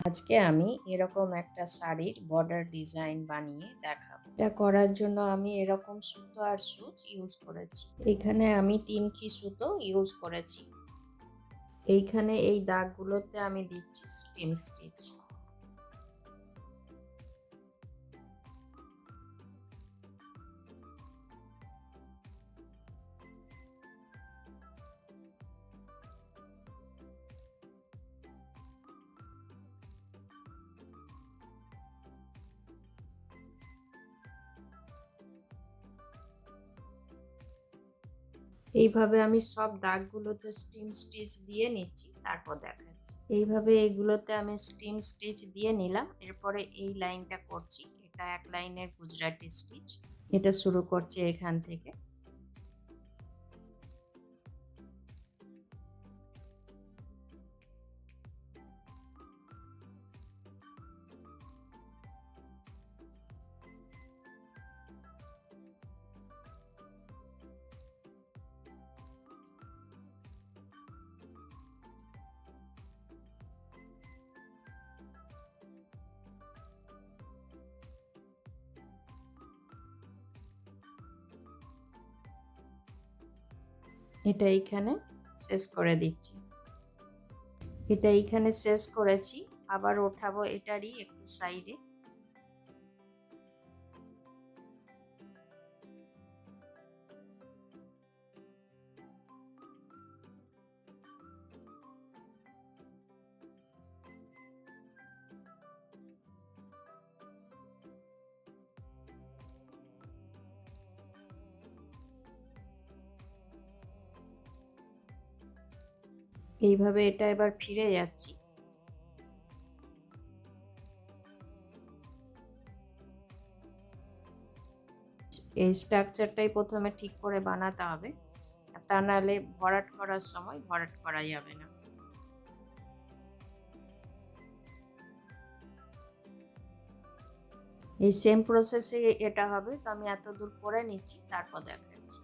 আজকে আমি এরকম একটা শাড়ির বর্ডার ডিজাইন বানিয়ে দেখাবো। এটা করার জন্য আমি এরকম সুতো আর সুচ ইউজ করেছি। এখানে আমি 3 সুতো ইউজ করেছি। এইখানে এই দাগগুলোতে আমি দিচ্ছি স্টিম স্টিচ। এইভাবে আমি সব দাগগুলোতে স্টিম স্টিচ দিয়ে নিচ্ছি, তারপর দেখাচ্ছি। এইভাবে এইগুলোতে আমি স্টিম স্টিচ দিয়ে নিলাম। এরপরে এই লাইনটা করছি, এটা এক লাইনের গুজরাটি স্টিচ। এটা শুরু করছি এখান থেকে। এটা এইখানে শেষ করে দিচ্ছি। এটা এইখানে শেষ করেছি, আবার ওঠাবো এটারই একটু সাইডে। এইভাবে এটা এবার ফিরে যাচ্ছি। এই স্ট্রাকচারটাই প্রথমে ঠিক করে বানাতে হবে, তা নাহলে ভরাট করার সময় ভরাট করা যাবে না। এই সেম প্রসেসে এটা হবে, তো আমি এত দূর করে নিচ্ছি, তারপর দেখাচ্ছি।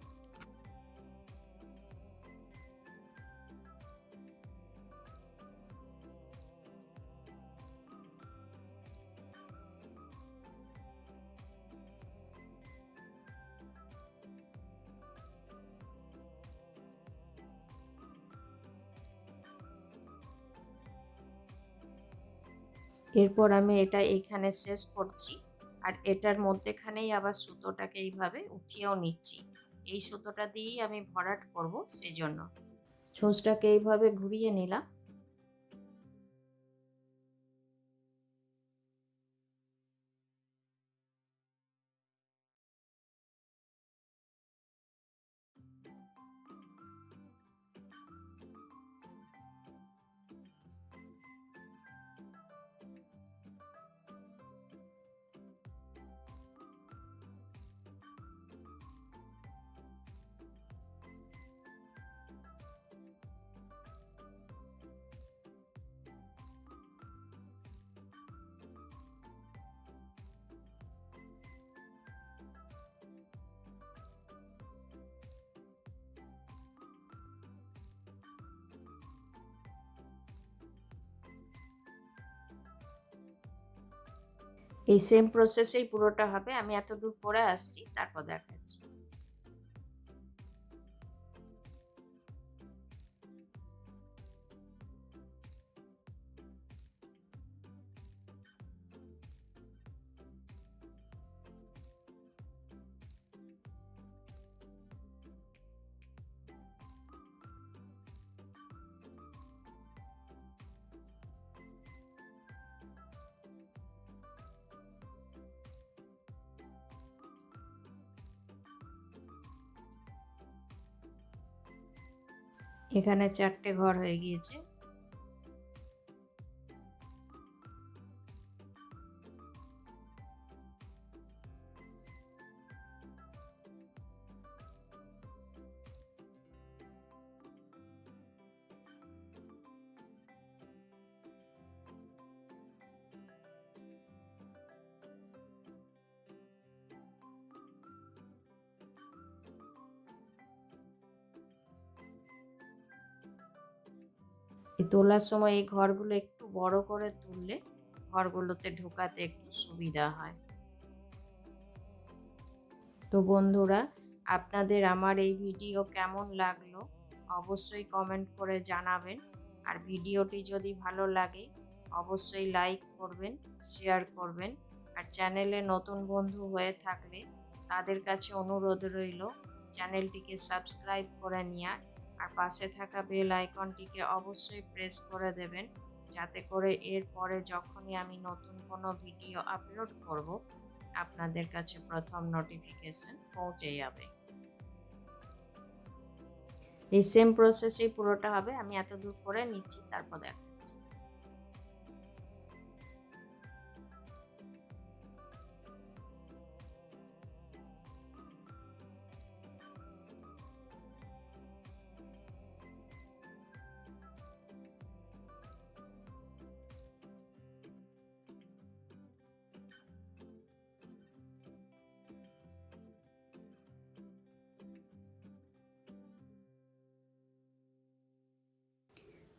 এরপর আমি এটা এইখানে শেষ করছি, আর এটার মধ্যেখানেই আবার সুতোটাকে এইভাবে উঠিয়েও নিচ্ছি। এই সুতোটা দিয়েই আমি ভরাট করব, সেই জন্য ছুঁচটাকে এইভাবে ঘুরিয়ে নিলাম। এই সেম প্রসেসেই পুরোটা হবে। আমি এত দূর পরে আসছি, তারপর দেখাচ্ছি। এখানে 4টে ঘর হয়ে গিয়েছে। এই তোলার সময় এই ঘরগুলো একটু বড় করে তুললে ঘরগুলোতে ঢোকাতে একটু সুবিধা হয়। তো বন্ধুরা, আপনাদের আমার এই ভিডিও কেমন লাগলো অবশ্যই কমেন্ট করে জানাবেন। আর ভিডিওটি যদি ভালো লাগে অবশ্যই লাইক করবেন, শেয়ার করবেন। আর চ্যানেলে নতুন বন্ধু হয়ে থাকলে তাদের কাছে অনুরোধ রইল চ্যানেলটিকে সাবস্ক্রাইব করে নেওয়ার। আর পাশে থাকা বেল আইকনটিকে অবশ্যই প্রেস করে দেবেন, যাতে করে এরপরে যখনই আমি নতুন কোনো ভিডিও আপলোড করব আপনাদের কাছে প্রথম নোটিফিকেশন পৌঁছে যাবে। এই সেম প্রসেসেই পুরোটা হবে। আমি এত দূর করে নিচ্ছি, তারপর দেখাচ্ছি।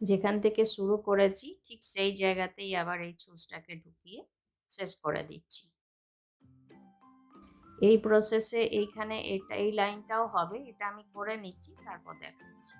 যেখান থেকে শুরু করেছি ঠিক সেই জায়গাতেই আবার এই ছুঁচটাকে ঢুকিয়ে শেষ করে দিচ্ছি। এই প্রসেসে এইখানে এই লাইনটাও হবে, এটা আমি করে নিচ্ছি, তারপর দেখাচ্ছি।